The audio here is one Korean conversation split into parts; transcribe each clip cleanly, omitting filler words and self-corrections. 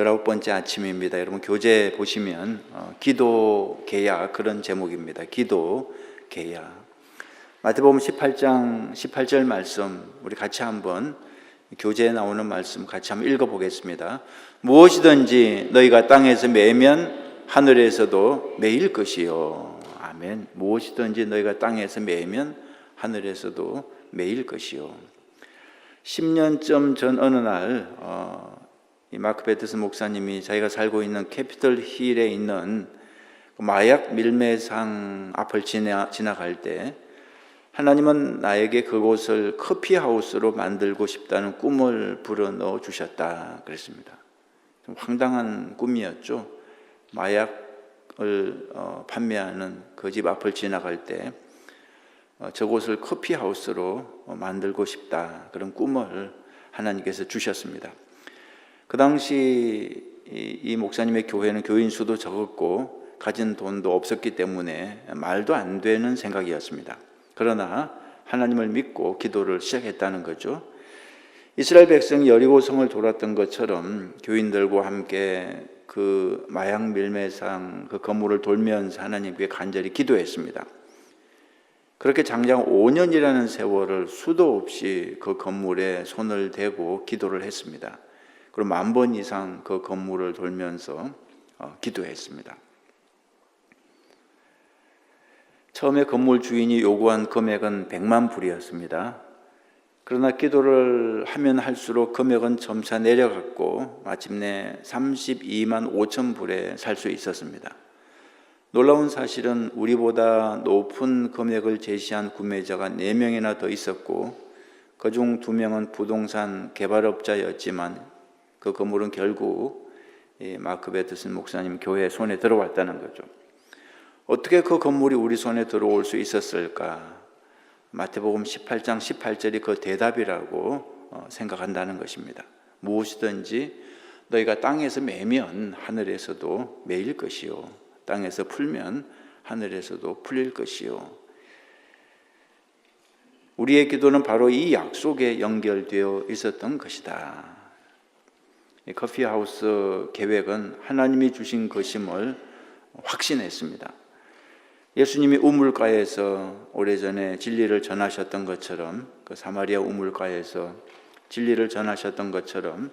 19번째 아침입니다. 여러분 교재 보시면 기도 계약 그런 제목입니다. 기도 계약. 마태복음 18장 18절 말씀 우리 같이 한번 교재에 나오는 말씀 같이 한번 읽어보겠습니다. 무엇이든지 너희가 땅에서 매면 하늘에서도 매일 것이요. 아멘. 무엇이든지 너희가 땅에서 매면 하늘에서도 매일 것이요. 10년쯤 전 어느 날 이 마크 베트슨 목사님이 자기가 살고 있는 캐피털 힐에 있는 마약 밀매상 앞을 지나갈 때 하나님은 나에게 그곳을 커피하우스로 만들고 싶다는 꿈을 불어넣어 주셨다 그랬습니다. 좀 황당한 꿈이었죠. 마약을 판매하는 그 집 앞을 지나갈 때 저곳을 커피하우스로 만들고 싶다 그런 꿈을 하나님께서 주셨습니다. 그 당시 이 목사님의 교회는 교인 수도 적었고 가진 돈도 없었기 때문에 말도 안 되는 생각이었습니다. 그러나 하나님을 믿고 기도를 시작했다는 거죠. 이스라엘 백성이 여리고성을 돌았던 것처럼 교인들과 함께 그 마약 밀매상 그 건물을 돌면서 하나님께 간절히 기도했습니다. 그렇게 장장 5년이라는 세월을 수도 없이 그 건물에 손을 대고 기도를 했습니다. 그리고 10,000번 이상 그 건물을 돌면서 기도했습니다. 처음에 건물 주인이 요구한 금액은 100만 불이었습니다. 그러나 기도를 하면 할수록 금액은 점차 내려갔고 마침내 32만 5천 불에 살 수 있었습니다. 놀라운 사실은 우리보다 높은 금액을 제시한 구매자가 4명이나 더 있었고 그중 2명은 부동산 개발업자였지만 그 건물은 결국 마크 베트슨 목사님 교회 손에 들어왔다는 거죠. 어떻게 그 건물이 우리 손에 들어올 수 있었을까? 마태복음 18장 18절이 그 대답이라고 생각한다는 것입니다. 무엇이든지 너희가 땅에서 매면 하늘에서도 매일 것이요 땅에서 풀면 하늘에서도 풀릴 것이요. 우리의 기도는 바로 이 약속에 연결되어 있었던 것이다. 이 커피하우스 계획은 하나님이 주신 것임을 확신했습니다. 예수님이 우물가에서 오래전에 진리를 전하셨던 것처럼 그 사마리아 우물가에서 진리를 전하셨던 것처럼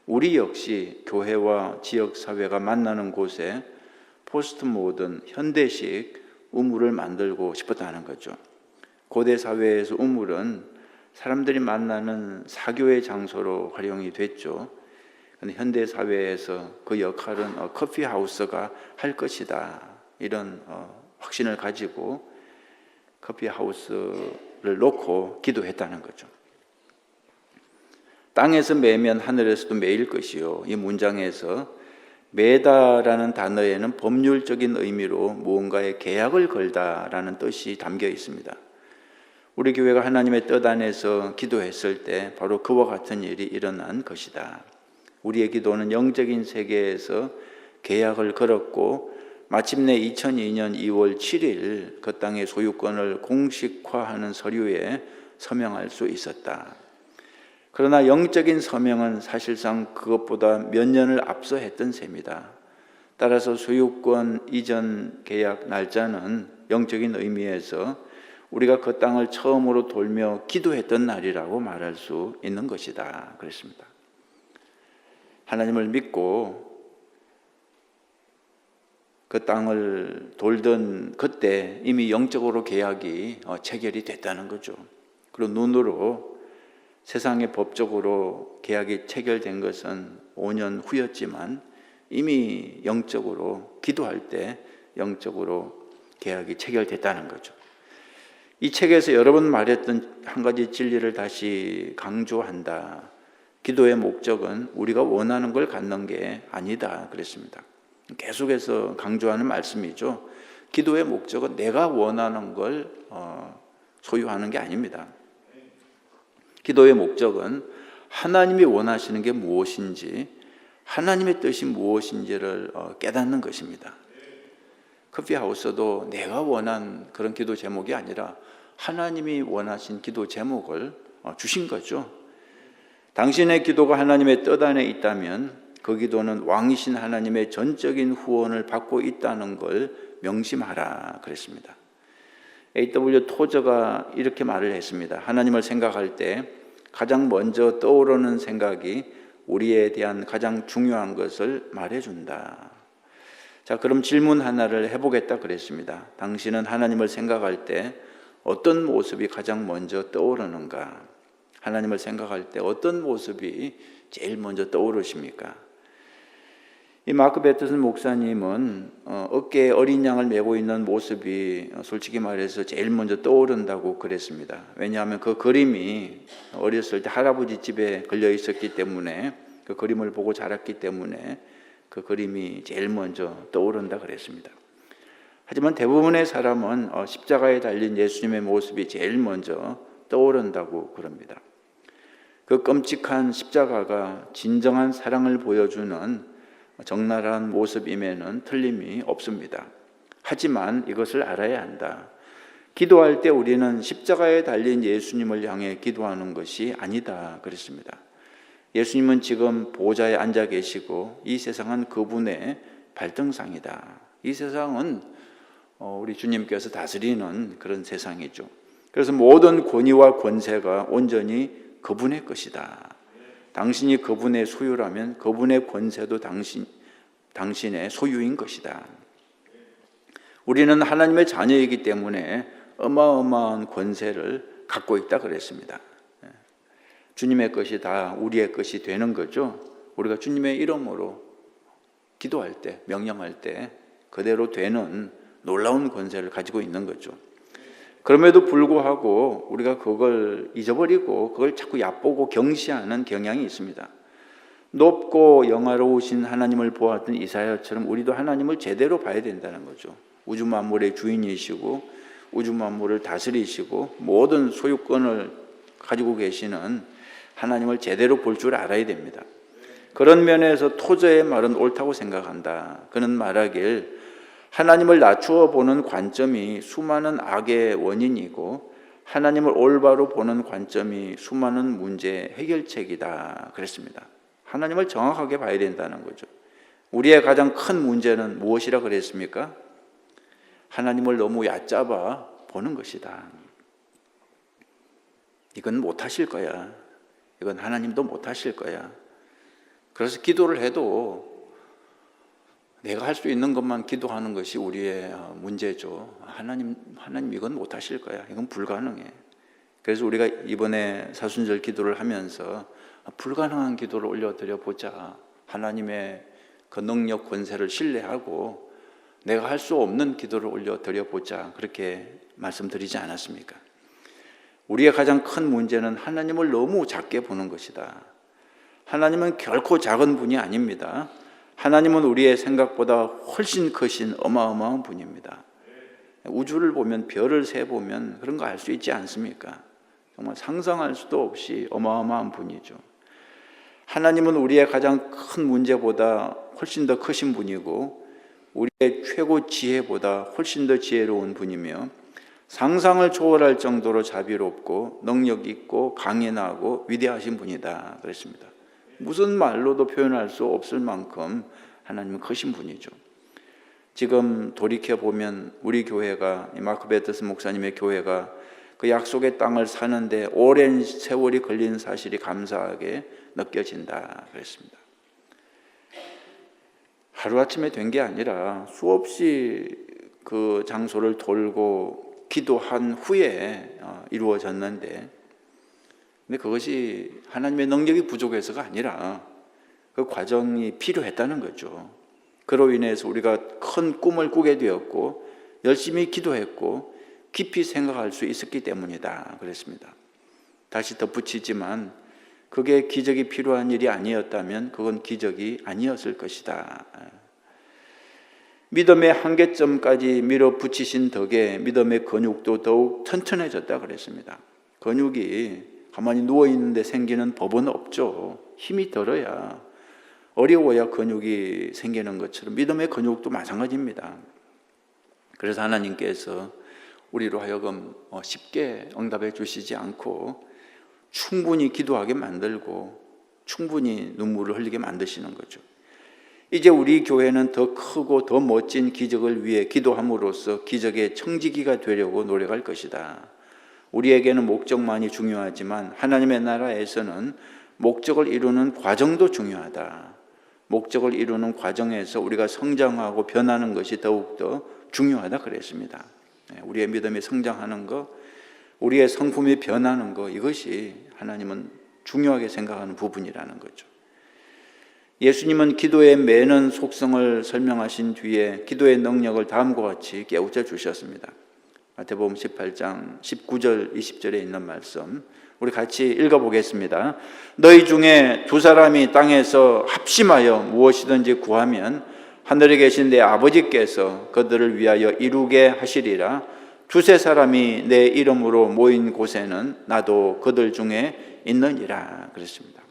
우리 역시 교회와 지역사회가 만나는 곳에 포스트 모던 현대식 우물을 만들고 싶었다는 거죠. 고대 사회에서 우물은 사람들이 만나는 사교의 장소로 활용이 됐죠. 그런데 현대 사회에서 그 역할은 커피하우스가 할 것이다 이런 확신을 가지고 커피하우스를 놓고 기도했다는 거죠. 땅에서 매면 하늘에서도 매일 것이요. 이 문장에서 매다라는 단어에는 법률적인 의미로 무언가에 계약을 걸다라는 뜻이 담겨 있습니다. 우리 교회가 하나님의 뜻 안에서 기도했을 때 바로 그와 같은 일이 일어난 것이다. 우리의 기도는 영적인 세계에서 계약을 걸었고 마침내 2002년 2월 7일 그 땅의 소유권을 공식화하는 서류에 서명할 수 있었다. 그러나 영적인 서명은 사실상 그것보다 몇 년을 앞서 했던 셈이다. 따라서 소유권 이전 계약 날짜는 영적인 의미에서 우리가 그 땅을 처음으로 돌며 기도했던 날이라고 말할 수 있는 것이다. 그랬습니다. 하나님을 믿고 그 땅을 돌던 그때 이미 영적으로 계약이 체결이 됐다는 거죠. 그리고 눈으로 세상의 법적으로 계약이 체결된 것은 5년 후였지만 이미 영적으로 기도할 때 영적으로 계약이 체결됐다는 거죠. 이 책에서 여러 번 말했던 한 가지 진리를 다시 강조한다. 기도의 목적은 우리가 원하는 걸 갖는 게 아니다 그랬습니다. 계속해서 강조하는 말씀이죠. 기도의 목적은 내가 원하는 걸 소유하는 게 아닙니다. 기도의 목적은 하나님이 원하시는 게 무엇인지 하나님의 뜻이 무엇인지를 깨닫는 것입니다. 커피하우스도 내가 원한 그런 기도 제목이 아니라 하나님이 원하신 기도 제목을 주신 거죠. 당신의 기도가 하나님의 뜻 안에 있다면 그 기도는 왕이신 하나님의 전적인 후원을 받고 있다는 걸 명심하라 그랬습니다. A.W. 토저가 이렇게 말을 했습니다. 하나님을 생각할 때 가장 먼저 떠오르는 생각이 우리에 대한 가장 중요한 것을 말해준다. 자, 그럼 질문 하나를 해보겠다 그랬습니다. 당신은 하나님을 생각할 때 어떤 모습이 가장 먼저 떠오르는가? 하나님을 생각할 때 어떤 모습이 제일 먼저 떠오르십니까? 이 마크 베터슨 목사님은 어깨에 어린 양을 메고 있는 모습이 솔직히 말해서 제일 먼저 떠오른다고 그랬습니다. 왜냐하면 그 그림이 어렸을 때 할아버지 집에 걸려 있었기 때문에, 그 그림을 보고 자랐기 때문에 그 그림이 제일 먼저 떠오른다 그랬습니다. 하지만 대부분의 사람은 십자가에 달린 예수님의 모습이 제일 먼저 떠오른다고 그럽니다. 그 끔찍한 십자가가 진정한 사랑을 보여주는 적나라한 모습임에는 틀림이 없습니다. 하지만 이것을 알아야 한다. 기도할 때 우리는 십자가에 달린 예수님을 향해 기도하는 것이 아니다 그랬습니다. 예수님은 지금 보좌에 앉아 계시고 이 세상은 그분의 발등상이다. 이 세상은 우리 주님께서 다스리는 그런 세상이죠. 그래서 모든 권위와 권세가 온전히 그분의 것이다. 당신이 그분의 소유라면 그분의 권세도 당신의 소유인 것이다. 우리는 하나님의 자녀이기 때문에 어마어마한 권세를 갖고 있다 그랬습니다. 주님의 것이 다 우리의 것이 되는 거죠. 우리가 주님의 이름으로 기도할 때, 명령할 때 그대로 되는 놀라운 권세를 가지고 있는 거죠. 그럼에도 불구하고 우리가 그걸 잊어버리고 그걸 자꾸 얕보고 경시하는 경향이 있습니다. 높고 영화로우신 하나님을 보았던 이사야처럼 우리도 하나님을 제대로 봐야 된다는 거죠. 우주 만물의 주인이시고 우주 만물을 다스리시고 모든 소유권을 가지고 계시는 하나님을 제대로 볼 줄 알아야 됩니다. 그런 면에서 토저의 말은 옳다고 생각한다. 그는 말하길 하나님을 낮추어 보는 관점이 수많은 악의 원인이고 하나님을 올바로 보는 관점이 수많은 문제의 해결책이다 그랬습니다. 하나님을 정확하게 봐야 된다는 거죠. 우리의 가장 큰 문제는 무엇이라 그랬습니까? 하나님을 너무 얕잡아 보는 것이다. 이건 못하실 거야. 이건 하나님도 못하실 거야. 그래서 기도를 해도 내가 할 수 있는 것만 기도하는 것이 우리의 문제죠. 하나님 이건 못하실 거야. 이건 불가능해. 그래서 우리가 이번에 사순절 기도를 하면서 불가능한 기도를 올려드려 보자. 하나님의 그 능력 권세를 신뢰하고 내가 할 수 없는 기도를 올려드려 보자. 그렇게 말씀드리지 않았습니까? 우리의 가장 큰 문제는 하나님을 너무 작게 보는 것이다. 하나님은 결코 작은 분이 아닙니다. 하나님은 우리의 생각보다 훨씬 크신 어마어마한 분입니다. 우주를 보면 별을 세보면 그런 거 알 수 있지 않습니까? 정말 상상할 수도 없이 어마어마한 분이죠. 하나님은 우리의 가장 큰 문제보다 훨씬 더 크신 분이고 우리의 최고 지혜보다 훨씬 더 지혜로운 분이며 상상을 초월할 정도로 자비롭고 능력 있고 강인하고 위대하신 분이다 그랬습니다. 무슨 말로도 표현할 수 없을 만큼 하나님은 크신 분이죠. 지금 돌이켜보면 우리 교회가, 마크 베터슨 목사님의 교회가 그 약속의 땅을 사는데 오랜 세월이 걸린 사실이 감사하게 느껴진다 그랬습니다. 하루아침에 된 게 아니라 수없이 그 장소를 돌고 기도한 후에 이루어졌는데, 근데 그것이 하나님의 능력이 부족해서가 아니라 그 과정이 필요했다는 거죠. 그로 인해서 우리가 큰 꿈을 꾸게 되었고 열심히 기도했고 깊이 생각할 수 있었기 때문이다 그랬습니다. 다시 덧붙이지만 그게 기적이 필요한 일이 아니었다면 그건 기적이 아니었을 것이다. 믿음의 한계점까지 밀어붙이신 덕에 믿음의 근육도 더욱 튼튼해졌다 그랬습니다. 근육이 가만히 누워있는데 생기는 법은 없죠. 힘이 들어야, 어려워야 근육이 생기는 것처럼 믿음의 근육도 마찬가지입니다. 그래서 하나님께서 우리로 하여금 쉽게 응답해 주시지 않고 충분히 기도하게 만들고 충분히 눈물을 흘리게 만드시는 거죠. 이제 우리 교회는 더 크고 더 멋진 기적을 위해 기도함으로써 기적의 청지기가 되려고 노력할 것이다. 우리에게는 목적만이 중요하지만 하나님의 나라에서는 목적을 이루는 과정도 중요하다. 목적을 이루는 과정에서 우리가 성장하고 변하는 것이 더욱더 중요하다 그랬습니다. 우리의 믿음이 성장하는 것, 우리의 성품이 변하는 것, 이것이 하나님은 중요하게 생각하는 부분이라는 거죠. 예수님은 기도의 매는 속성을 설명하신 뒤에 기도의 능력을 다음과 같이 깨우쳐 주셨습니다. 마태복음 18장 19절 20절에 있는 말씀 우리 같이 읽어보겠습니다. 너희 중에 두 사람이 땅에서 합심하여 무엇이든지 구하면 하늘에 계신 내 아버지께서 그들을 위하여 이루게 하시리라. 두세 사람이 내 이름으로 모인 곳에는 나도 그들 중에 있느니라 그랬습니다.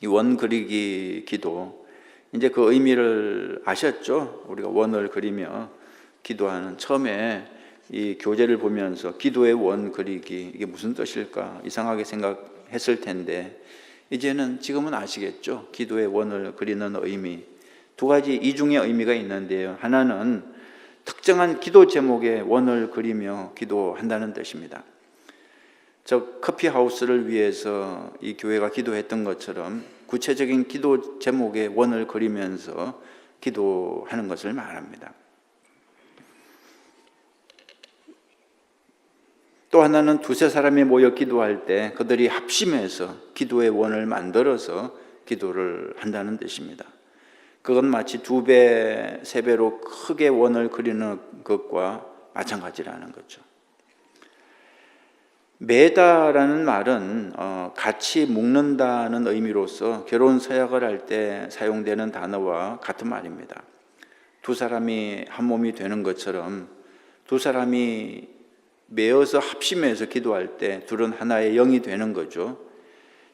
이 원 그리기 기도, 이제 그 의미를 아셨죠? 우리가 원을 그리며 기도하는, 처음에 이 교재를 보면서 기도의 원 그리기, 이게 무슨 뜻일까 이상하게 생각했을 텐데 이제는 지금은 아시겠죠? 기도의 원을 그리는 의미, 두 가지 이중의 의미가 있는데요. 하나는 특정한 기도 제목의 원을 그리며 기도한다는 뜻입니다. 저 커피하우스를 위해서 이 교회가 기도했던 것처럼 구체적인 기도 제목의 원을 그리면서 기도하는 것을 말합니다. 또 하나는 두세 사람이 모여 기도할 때 그들이 합심해서 기도의 원을 만들어서 기도를 한다는 뜻입니다. 그건 마치 2배, 3배로 크게 원을 그리는 것과 마찬가지라는 거죠. 매다라는 말은 같이 묶는다는 의미로서 결혼 서약을 할 때 사용되는 단어와 같은 말입니다. 두 사람이 한 몸이 되는 것처럼 두 사람이 매어서 합심해서 기도할 때 둘은 하나의 영이 되는 거죠.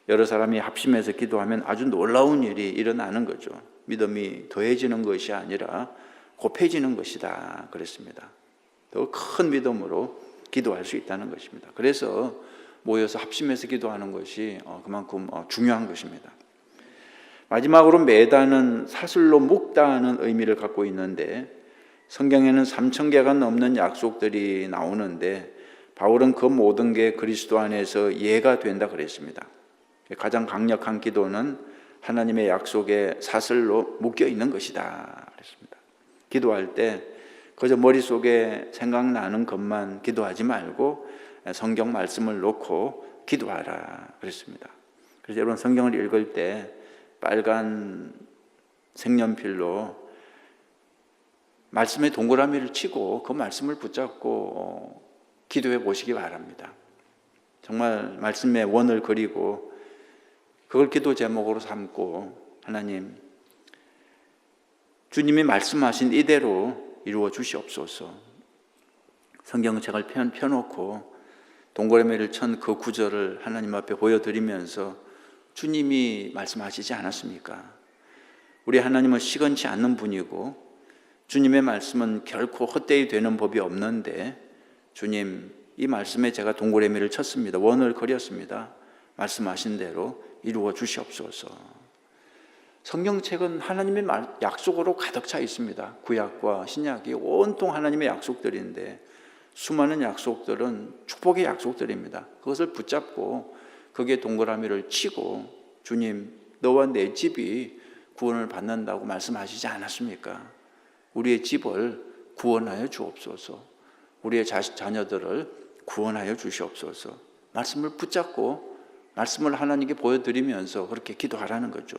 여러 사람이 합심해서 기도하면 아주 놀라운 일이 일어나는 거죠. 믿음이 더해지는 것이 아니라 곱해지는 것이다 그랬습니다. 더 큰 믿음으로 기도할 수 있다는 것입니다. 그래서 모여서 합심해서 기도하는 것이 그만큼 중요한 것입니다. 마지막으로 매다는 사슬로 묶다는 의미를 갖고 있는데 성경에는 3,000개가 넘는 약속들이 나오는데 바울은 그 모든 게 그리스도 안에서 이해가 된다 그랬습니다. 가장 강력한 기도는 하나님의 약속에 사슬로 묶여 있는 것이다 그랬습니다. 기도할 때 그저 머릿속에 생각나는 것만 기도하지 말고 성경 말씀을 놓고 기도하라 그랬습니다. 그래서 여러분 성경을 읽을 때 빨간 색연필로 말씀의 동그라미를 치고 그 말씀을 붙잡고 기도해 보시기 바랍니다. 정말 말씀의 원을 그리고 그걸 기도 제목으로 삼고 하나님, 주님이 말씀하신 이대로 이루어 주시옵소서. 성경책을 펴놓고 동그라미를 천 그 구절을 하나님 앞에 보여드리면서 주님이 말씀하시지 않았습니까? 우리 하나님은 시건치 않는 분이고 주님의 말씀은 결코 헛되이 되는 법이 없는데 주님, 이 말씀에 제가 동그라미를 쳤습니다. 원을 그렸습니다. 말씀하신 대로 이루어 주시옵소서. 성경책은 하나님의 약속으로 가득 차 있습니다. 구약과 신약이 온통 하나님의 약속들인데 수많은 약속들은 축복의 약속들입니다. 그것을 붙잡고 거기에 동그라미를 치고 주님, 너와 내 집이 구원을 받는다고 말씀하시지 않았습니까? 우리의 집을 구원하여 주옵소서. 우리의 자녀들을 구원하여 주시옵소서. 말씀을 붙잡고 말씀을 하나님께 보여드리면서 그렇게 기도하라는 거죠.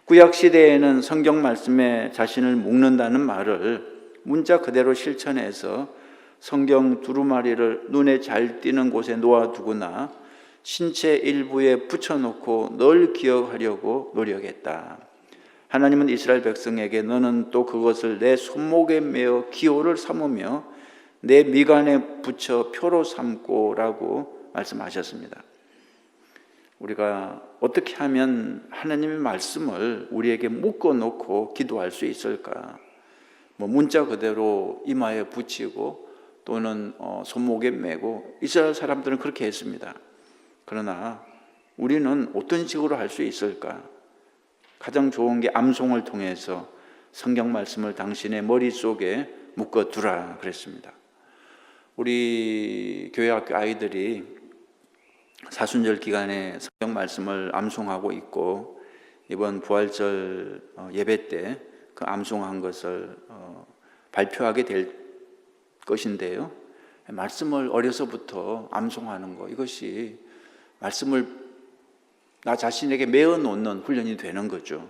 구약시대에는 성경 말씀에 자신을 묶는다는 말을 문자 그대로 실천해서 성경 두루마리를 눈에 잘 띄는 곳에 놓아두거나 신체 일부에 붙여놓고 늘 기억하려고 노력했다. 하나님은 이스라엘 백성에게 너는 또 그것을 내 손목에 매어 기호를 삼으며 내 미간에 붙여 표로 삼고라고 말씀하셨습니다. 우리가 어떻게 하면 하나님의 말씀을 우리에게 묶어놓고 기도할 수 있을까? 문자 그대로 이마에 붙이고 또는 손목에 메고 이스라엘 사람들은 그렇게 했습니다. 그러나 우리는 어떤 식으로 할 수 있을까? 가장 좋은 게 암송을 통해서 성경 말씀을 당신의 머릿속에 묶어두라 그랬습니다. 우리 교회 학교 아이들이 사순절 기간에 성경 말씀을 암송하고 있고, 이번 부활절 예배 때 그 암송한 것을 발표하게 될 것인데요. 말씀을 어려서부터 암송하는 것, 이것이 말씀을 나 자신에게 메어 놓는 훈련이 되는 거죠.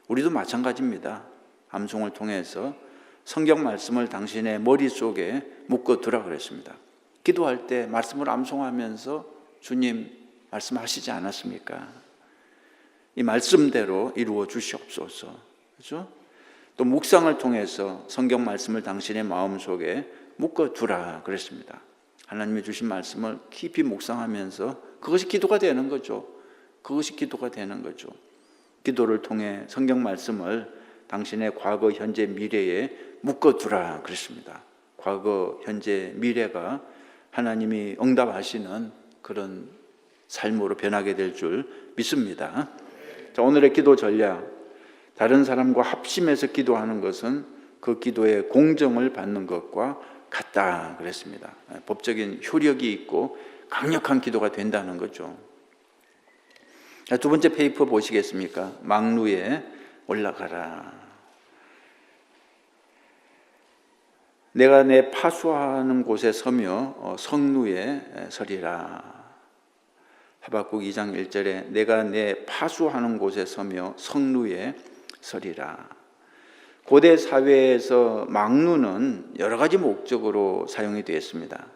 우리도 마찬가지입니다. 암송을 통해서 성경 말씀을 당신의 머릿속에 묶어두라 그랬습니다. 기도할 때 말씀을 암송하면서 주님 말씀하시지 않았습니까? 이 말씀대로 이루어 주시옵소서. 그렇죠? 또 묵상을 통해서 성경 말씀을 당신의 마음속에 묶어두라 그랬습니다. 하나님이 주신 말씀을 깊이 묵상하면서 그것이 기도가 되는 거죠. 그것이 기도가 되는 거죠. 기도를 통해 성경 말씀을 당신의 과거, 현재, 미래에 묶어두라 그랬습니다. 과거, 현재, 미래가 하나님이 응답하시는 그런 삶으로 변하게 될 줄 믿습니다. 자, 오늘의 기도 전략. 다른 사람과 합심해서 기도하는 것은 그 기도의 공정을 받는 것과 같다 그랬습니다. 법적인 효력이 있고 강력한 기도가 된다는 거죠. 자, 두 번째 페이퍼 보시겠습니까? 망루에 올라가라. 내가 내 파수하는 곳에 서며 성루에 서리라. 하박국 2장 1절에 내가 내 파수하는 곳에 서며 성루에 서리라. 고대 사회에서 망루는 여러 가지 목적으로 사용이 되었습니다.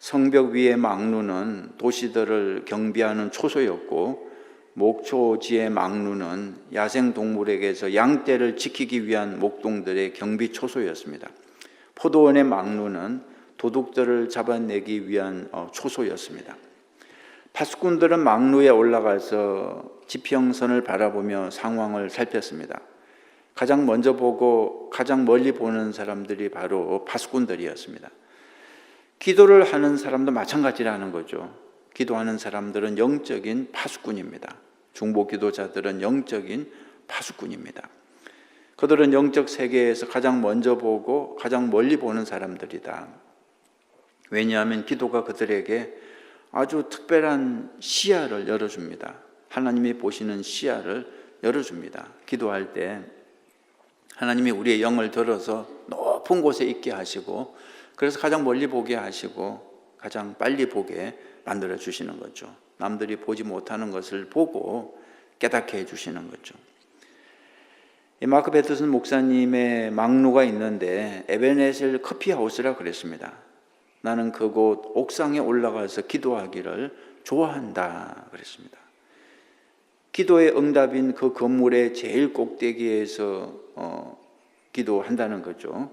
성벽 위의 망루는 도시들을 경비하는 초소였고, 목초지의 망루는 야생동물에게서 양떼를 지키기 위한 목동들의 경비 초소였습니다. 포도원의 망루는 도둑들을 잡아내기 위한 초소였습니다. 파수꾼들은 망루에 올라가서 지평선을 바라보며 상황을 살폈습니다. 가장 먼저 보고 가장 멀리 보는 사람들이 바로 파수꾼들이었습니다. 기도를 하는 사람도 마찬가지라는 거죠. 기도하는 사람들은 영적인 파수꾼입니다. 중보 기도자들은 영적인 파수꾼입니다. 그들은 영적 세계에서 가장 먼저 보고 가장 멀리 보는 사람들이다. 왜냐하면 기도가 그들에게 아주 특별한 시야를 열어줍니다. 하나님이 보시는 시야를 열어줍니다. 기도할 때 하나님이 우리의 영을 들어서 높은 곳에 있게 하시고, 그래서 가장 멀리 보게 하시고 가장 빨리 보게 만들어 주시는 거죠. 남들이 보지 못하는 것을 보고 깨닫게 해주시는 거죠. 마크 베터슨 목사님의 망루가 있는데 에베네셀 커피하우스라 그랬습니다. 나는 그곳 옥상에 올라가서 기도하기를 좋아한다 그랬습니다. 기도의 응답인 그 건물의 제일 꼭대기에서 기도한다는 거죠.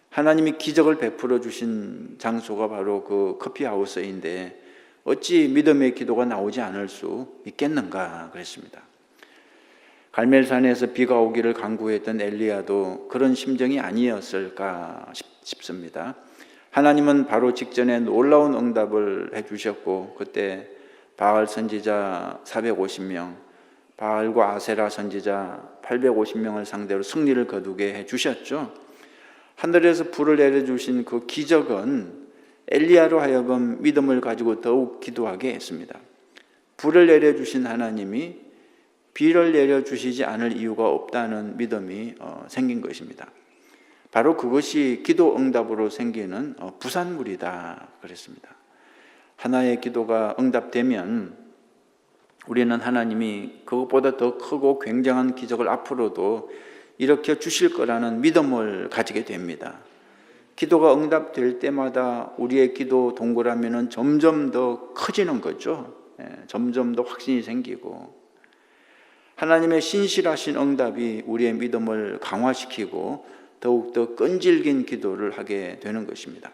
하나님이 기적을 베풀어 주신 장소가 바로 그 커피하우스인데 어찌 믿음의 기도가 나오지 않을 수 있겠는가 그랬습니다. 갈멜산에서 비가 오기를 간구했던 엘리야도 그런 심정이 아니었을까 싶습니다. 하나님은 바로 직전에 놀라운 응답을 해주셨고, 그때 바알 선지자 450명, 바알과 아세라 선지자 850명을 상대로 승리를 거두게 해주셨죠. 하늘에서 불을 내려주신 그 기적은 엘리야로 하여금 믿음을 가지고 더욱 기도하게 했습니다. 불을 내려주신 하나님이 비를 내려주시지 않을 이유가 없다는 믿음이 생긴 것입니다. 바로 그것이 기도 응답으로 생기는 부산물이다 그랬습니다. 하나의 기도가 응답되면 우리는 하나님이 그것보다 더 크고 굉장한 기적을 앞으로도 일으켜 주실 거라는 믿음을 가지게 됩니다. 기도가 응답될 때마다 우리의 기도 동그라미는 점점 더 커지는 거죠. 점점 더 확신이 생기고, 하나님의 신실하신 응답이 우리의 믿음을 강화시키고 더욱더 끈질긴 기도를 하게 되는 것입니다.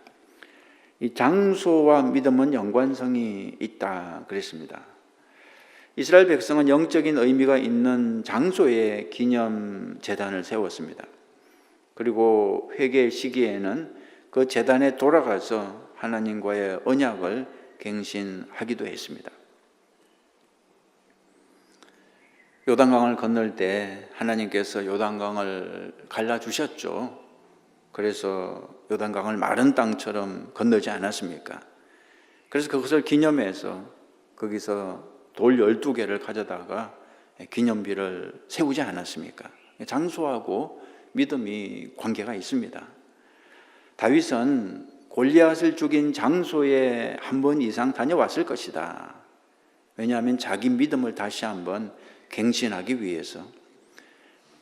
이 장소와 믿음은 연관성이 있다 그랬습니다. 이스라엘 백성은 영적인 의미가 있는 장소에 기념 제단을 세웠습니다. 그리고 회개 시기에는 그 제단에 돌아가서 하나님과의 언약을 갱신하기도 했습니다. 요단강을 건널 때 하나님께서 요단강을 갈라주셨죠. 그래서 요단강을 마른 땅처럼 건너지 않았습니까? 그래서 그것을 기념해서 거기서 돌 12개를 가져다가 기념비를 세우지 않았습니까? 장소하고 믿음이 관계가 있습니다. 다윗은 골리앗을 죽인 장소에 한 번 이상 다녀왔을 것이다. 왜냐하면 자기 믿음을 다시 한번 갱신하기 위해서.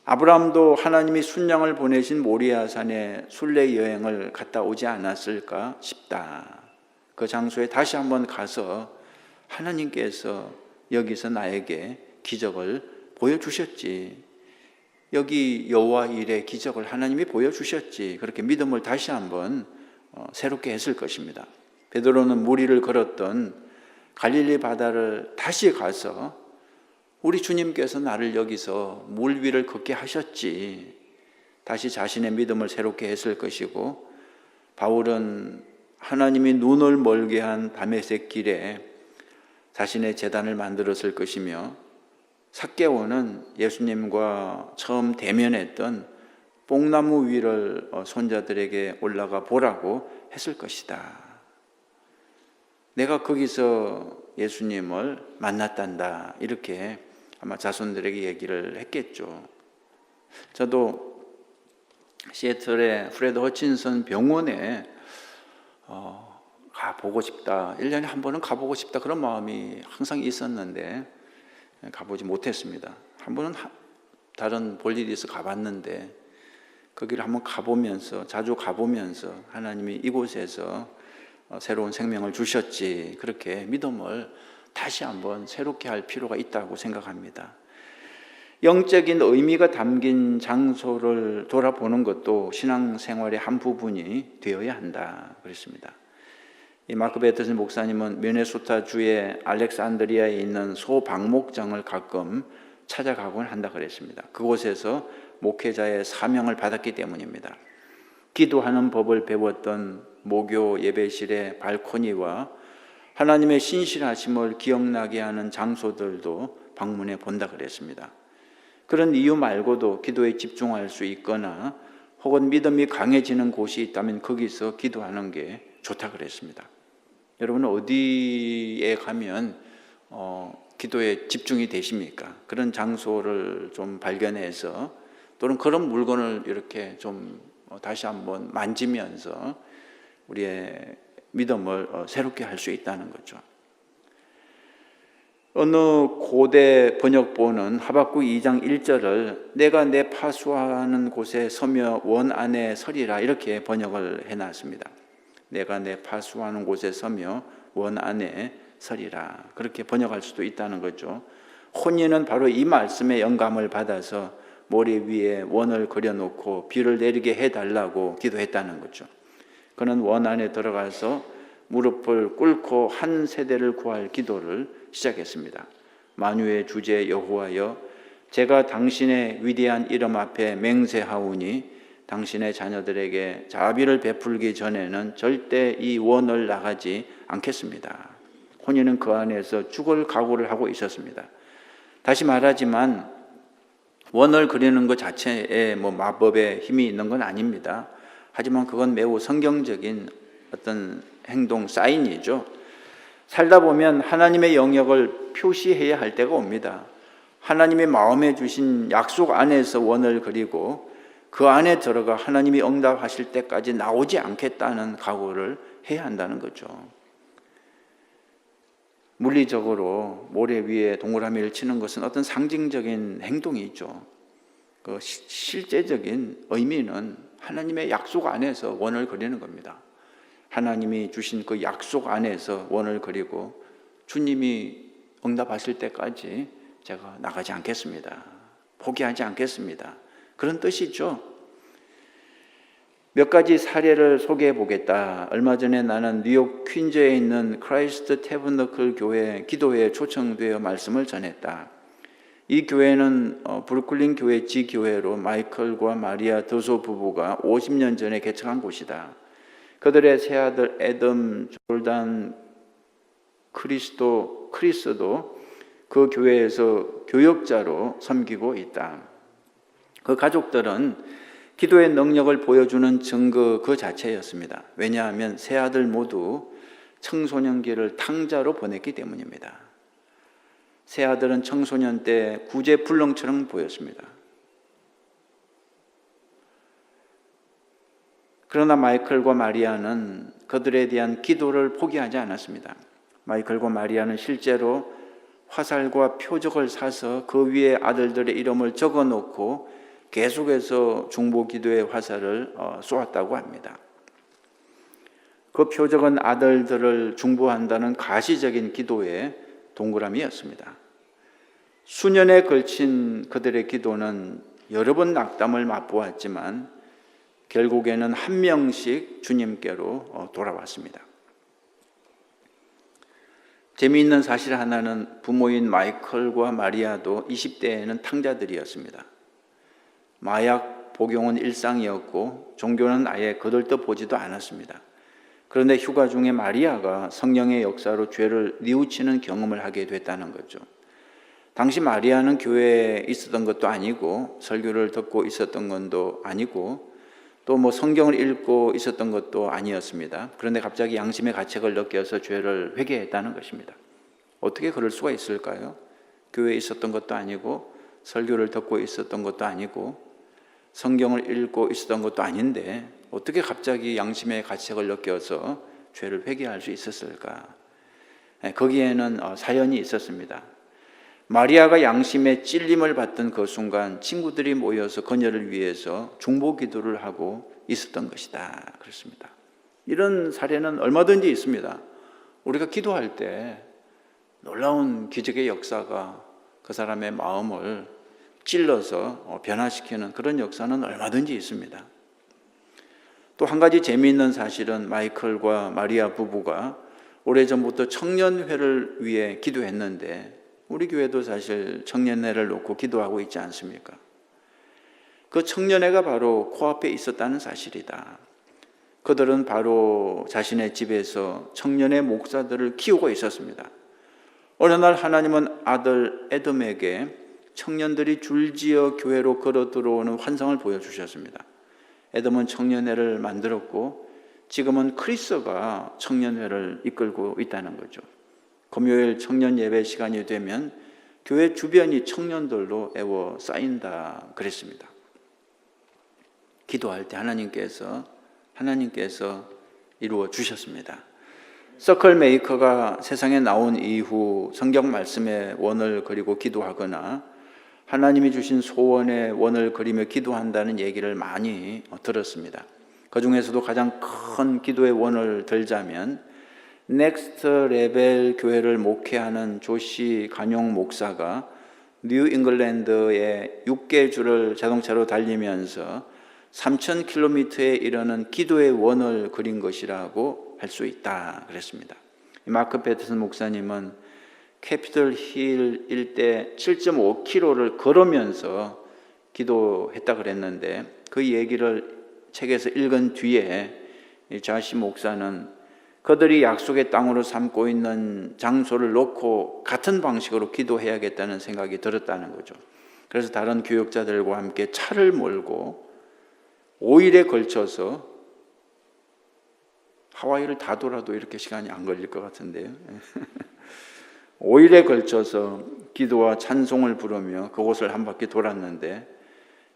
아브라함도 하나님이 순양을 보내신 모리아산에 순례 여행을 갔다 오지 않았을까 싶다. 그 장소에 다시 한번 가서 하나님께서 여기서 나에게 기적을 보여주셨지. 여기 여호와 일의 기적을 하나님이 보여주셨지. 그렇게 믿음을 다시 한번 새롭게 했을 것입니다. 베드로는 무리를 걸었던 갈릴리 바다를 다시 가서 우리 주님께서 나를 여기서 물 위를 걷게 하셨지. 다시 자신의 믿음을 새롭게 했을 것이고, 바울은 하나님이 눈을 멀게 한 다메섹 길에 자신의 제단을 만들었을 것이며, 삭개오는 예수님과 처음 대면했던 뽕나무 위를 손자들에게 올라가 보라고 했을 것이다. 내가 거기서 예수님을 만났단다. 이렇게 아마 자손들에게 얘기를 했겠죠. 저도 시애틀의 프레드 허친슨 병원에 가보고 싶다. 1년에 한 번은 가보고 싶다. 그런 마음이 항상 있었는데 가보지 못했습니다. 한 번은 다른 볼일이 있어 가봤는데 거기를 한번 가보면서, 자주 가보면서 하나님이 이곳에서 새로운 생명을 주셨지. 그렇게 믿음을 다시 한번 새롭게 할 필요가 있다고 생각합니다. 영적인 의미가 담긴 장소를 돌아보는 것도 신앙생활의 한 부분이 되어야 한다 그랬습니다. 이 마크 베터슨 목사님은 미네소타주의 알렉산드리아에 있는 소방목장을 가끔 찾아가곤 한다 그랬습니다. 그곳에서 목회자의 사명을 받았기 때문입니다. 기도하는 법을 배웠던 모교 예배실의 발코니와 하나님의 신실하심을 기억나게 하는 장소들도 방문해 본다 그랬습니다. 그런 이유 말고도 기도에 집중할 수 있거나 혹은 믿음이 강해지는 곳이 있다면 거기서 기도하는 게 좋다 그랬습니다. 여러분은 어디에 가면 기도에 집중이 되십니까? 그런 장소를 좀 발견해서, 또는 그런 물건을 이렇게 좀 다시 한번 만지면서 우리의 믿음을 새롭게 할 수 있다는 거죠. 어느 고대 번역본은 하박국 2장 1절을 내가 내 파수하는 곳에 서며 원 안에 서리라 이렇게 번역을 해놨습니다. 내가 내 파수하는 곳에 서며 원 안에 서리라, 그렇게 번역할 수도 있다는 거죠. 혼인은 바로 이 말씀에 영감을 받아서 모래 위에 원을 그려놓고 비를 내리게 해달라고 기도했다는 거죠. 그는 원 안에 들어가서 무릎을 꿇고 한 세대를 구할 기도를 시작했습니다. 만유의 주제 여호와여, 제가 당신의 위대한 이름 앞에 맹세하오니 당신의 자녀들에게 자비를 베풀기 전에는 절대 이 원을 나가지 않겠습니다. 혼인은 그 안에서 죽을 각오를 하고 있었습니다. 다시 말하지만 원을 그리는 것 자체에 마법의 힘이 있는 건 아닙니다. 하지만 그건 매우 성경적인 어떤 행동, 사인이죠. 살다 보면 하나님의 영역을 표시해야 할 때가 옵니다. 하나님의 마음에 주신 약속 안에서 원을 그리고 그 안에 들어가 하나님이 응답하실 때까지 나오지 않겠다는 각오를 해야 한다는 거죠. 물리적으로 모래 위에 동그라미를 치는 것은 어떤 상징적인 행동이 있죠. 그 실제적인 의미는 하나님의 약속 안에서 원을 그리는 겁니다. 하나님이 주신 그 약속 안에서 원을 그리고 주님이 응답하실 때까지 제가 나가지 않겠습니다. 포기하지 않겠습니다. 그런 뜻이죠. 몇 가지 사례를 소개해 보겠다. 얼마 전에 나는 뉴욕 퀸즈에 있는 크라이스트 태버너클 교회 기도회에 초청되어 말씀을 전했다. 이 교회는 브루클린 교회 지교회로 마이클과 마리아 더소 부부가 50년 전에 개척한 곳이다. 그들의 세 아들 애덤, 졸단, 크리스도 그 교회에서 교역자로 섬기고 있다. 그 가족들은 기도의 능력을 보여주는 증거 그 자체였습니다. 왜냐하면 세 아들 모두 청소년기를 탕자로 보냈기 때문입니다. 세 아들은 청소년 때 구제불능처럼 보였습니다. 그러나 마이클과 마리아는 그들에 대한 기도를 포기하지 않았습니다. 마이클과 마리아는 실제로 화살과 표적을 사서 그 위에 아들들의 이름을 적어놓고 계속해서 중보기도의 화살을 쏘았다고 합니다. 그 표적은 아들들을 중보한다는 가시적인 기도의 동그라미였습니다. 수년에 걸친 그들의 기도는 여러 번 낙담을 맛보았지만 결국에는 한 명씩 주님께로 돌아왔습니다. 재미있는 사실 하나는 부모인 마이클과 마리아도 20대에는 탕자들이었습니다. 마약 복용은 일상이었고 종교는 아예 거들떠보지도 않았습니다. 그런데 휴가 중에 마리아가 성령의 역사로 죄를 뉘우치는 경험을 하게 됐다는 거죠. 당시 마리아는 교회에 있었던 것도 아니고 설교를 듣고 있었던 것도 아니고 또 뭐 성경을 읽고 있었던 것도 아니었습니다. 그런데 갑자기 양심의 가책을 느껴서 죄를 회개했다는 것입니다. 어떻게 그럴 수가 있을까요? 교회에 있었던 것도 아니고 설교를 듣고 있었던 것도 아니고 성경을 읽고 있었던 것도 아닌데 어떻게 갑자기 양심의 가책을 느껴서 죄를 회개할 수 있었을까? 거기에는 사연이 있었습니다. 마리아가 양심의 찔림을 받던 그 순간 친구들이 모여서 그녀를 위해서 중보 기도를 하고 있었던 것이다. 그렇습니다. 이런 사례는 얼마든지 있습니다. 우리가 기도할 때 놀라운 기적의 역사가 그 사람의 마음을 찔러서 변화시키는 그런 역사는 얼마든지 있습니다. 또 한 가지 재미있는 사실은 마이클과 마리아 부부가 오래전부터 청년회를 위해 기도했는데 우리 교회도 사실 청년회를 놓고 기도하고 있지 않습니까? 그 청년회가 바로 코앞에 있었다는 사실이다. 그들은 바로 자신의 집에서 청년회 목사들을 키우고 있었습니다. 어느 날 하나님은 아들 에돔에게 청년들이 줄지어 교회로 걸어 들어오는 환상을 보여주셨습니다. 에돔은 청년회를 만들었고 지금은 크리스가 청년회를 이끌고 있다는 거죠. 금요일 청년 예배 시간이 되면 교회 주변이 청년들로 에워싸인다 그랬습니다. 기도할 때 하나님께서 이루어 주셨습니다. 서클 메이커가 세상에 나온 이후 성경 말씀의 원을 그리고 기도하거나 하나님이 주신 소원의 원을 그리며 기도한다는 얘기를 많이 들었습니다. 그 중에서도 가장 큰 기도의 원을 들자면 넥스트 레벨 교회를 목회하는 조시 간용 목사가 뉴 잉글랜드의 6개주를 자동차로 달리면서 3,000km에 이르는 기도의 원을 그린 것이라고 할 수 있다 그랬습니다. 마크 패터슨 목사님은 캐피털 힐 일대 7.5km를 걸으면서 기도했다 그랬는데 그 얘기를 책에서 읽은 뒤에 자시 목사는 그들이 약속의 땅으로 삼고 있는 장소를 놓고 같은 방식으로 기도해야겠다는 생각이 들었다는 거죠. 그래서 다른 교역자들과 함께 차를 몰고 5일에 걸쳐서 하와이를 다 돌아도 이렇게 시간이 안 걸릴 것 같은데요. 5일에 걸쳐서 기도와 찬송을 부르며 그곳을 한 바퀴 돌았는데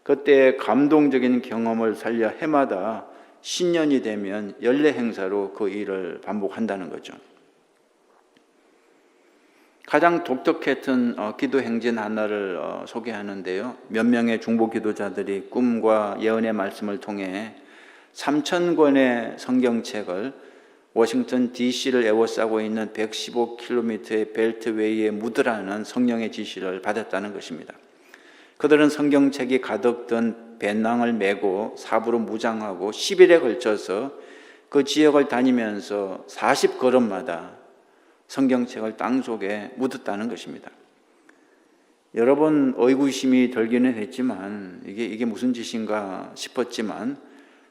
그때 감동적인 경험을 살려 해마다 신년이 되면 연례 행사로 그 일을 반복한다는 거죠. 가장 독특했던 기도 행진 하나를 소개하는데요. 몇 명의 중보 기도자들이 꿈과 예언의 말씀을 통해 3,000권의 성경책을 워싱턴 DC를 에워싸고 있는 115km의 벨트웨이에 묻으라는 성령의 지시를 받았다는 것입니다. 그들은 성경책이 가득 든 배낭을 메고 사부로 무장하고 10일에 걸쳐서 그 지역을 다니면서 40걸음마다 성경책을 땅속에 묻었다는 것입니다. 여러 번 의구심이 들기는 했지만 이게 무슨 짓인가 싶었지만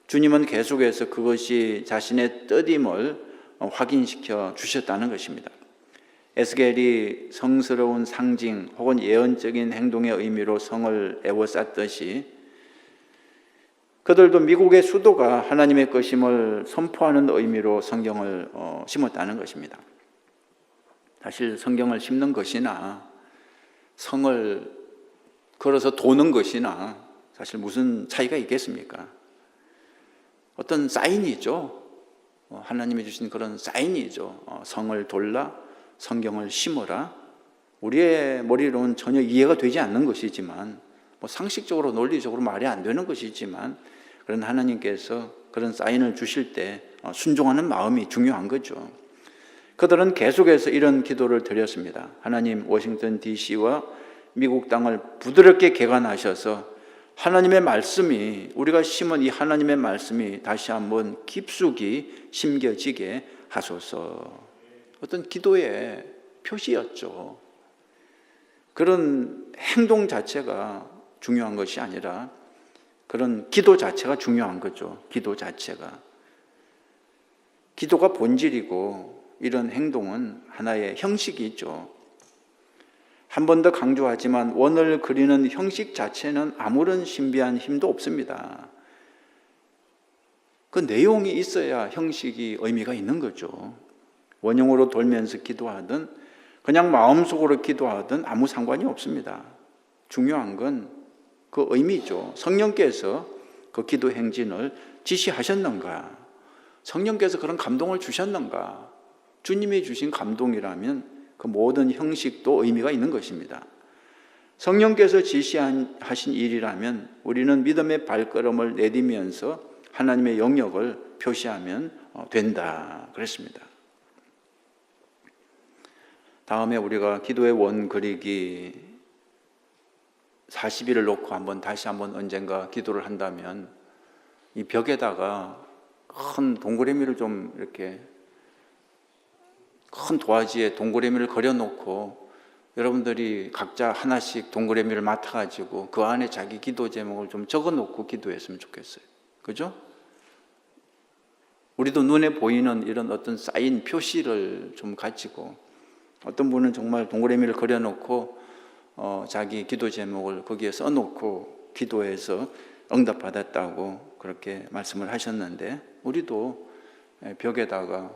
주님은 계속해서 그것이 자신의 뜻임을 확인시켜 주셨다는 것입니다. 에스겔이 성스러운 상징 혹은 예언적인 행동의 의미로 성을 에워쌌듯이 그들도 미국의 수도가 하나님의 것임을 선포하는 의미로 성경을 심었다는 것입니다. 사실 성경을 심는 것이나 성을 걸어서 도는 것이나 사실 무슨 차이가 있겠습니까? 어떤 사인이죠. 하나님이 주신 그런 사인이죠. 성을 돌라, 성경을 심어라. 우리의 머리로는 전혀 이해가 되지 않는 것이지만, 상식적으로 논리적으로 말이 안 되는 것이지만, 그런 하나님께서 그런 사인을 주실 때 순종하는 마음이 중요한 거죠. 그들은 계속해서 이런 기도를 드렸습니다. 하나님, 워싱턴 DC와 미국 땅을 부드럽게 개간하셔서 하나님의 말씀이, 우리가 심은 이 하나님의 말씀이 다시 한번 깊숙이 심겨지게 하소서. 어떤 기도의 표시였죠. 그런 행동 자체가 중요한 것이 아니라 그런 기도 자체가 중요한 거죠. 기도 자체가. 기도가 본질이고 이런 행동은 하나의 형식이죠. 한 번 더 강조하지만 원을 그리는 형식 자체는 아무런 신비한 힘도 없습니다. 그 내용이 있어야 형식이 의미가 있는 거죠. 원형으로 돌면서 기도하든 그냥 마음속으로 기도하든 아무 상관이 없습니다. 중요한 건 그 의미죠. 성령께서 그 기도 행진을 지시하셨는가? 성령께서 그런 감동을 주셨는가? 주님이 주신 감동이라면 그 모든 형식도 의미가 있는 것입니다. 성령께서 지시하신 일이라면 우리는 믿음의 발걸음을 내디면서 하나님의 영역을 표시하면 된다 그랬습니다. 다음에 우리가 기도의 원 그리기 40일을 놓고 다시 한번 언젠가 기도를 한다면 이 벽에다가 큰 동그라미를 좀 이렇게 큰 도화지에 동그라미를 그려놓고 여러분들이 각자 하나씩 동그라미를 맡아가지고 그 안에 자기 기도 제목을 좀 적어놓고 기도했으면 좋겠어요. 그죠? 우리도 눈에 보이는 이런 어떤 사인 표시를 좀 가지고 어떤 분은 정말 동그라미를 그려놓고 자기 기도 제목을 거기에 써놓고 기도해서 응답받았다고 그렇게 말씀을 하셨는데 우리도 벽에다가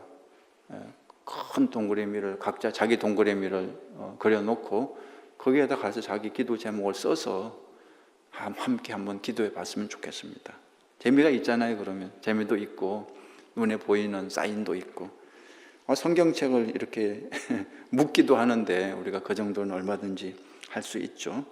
큰 동그라미를 각자 자기 동그라미를 그려놓고 거기에다 가서 자기 기도 제목을 써서 함께 한번 기도해 봤으면 좋겠습니다. 재미가 있잖아요. 그러면 재미도 있고 눈에 보이는 사인도 있고 성경책을 이렇게 묻기도 하는데 우리가 그 정도는 얼마든지 할 수 있죠.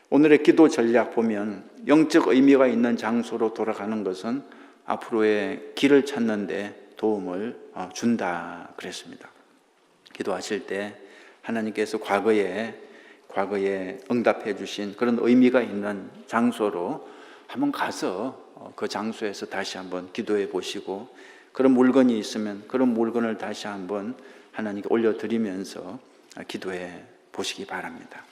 오늘의 기도 전략 보면 영적 의미가 있는 장소로 돌아가는 것은 앞으로의 길을 찾는 데 도움을 준다 그랬습니다. 기도하실 때 하나님께서 과거에 응답해 주신 그런 의미가 있는 장소로 한번 가서 그 장소에서 다시 한번 기도해 보시고 그런 물건이 있으면 그런 물건을 다시 한번 하나님께 올려드리면서 기도해 보시기 바랍니다.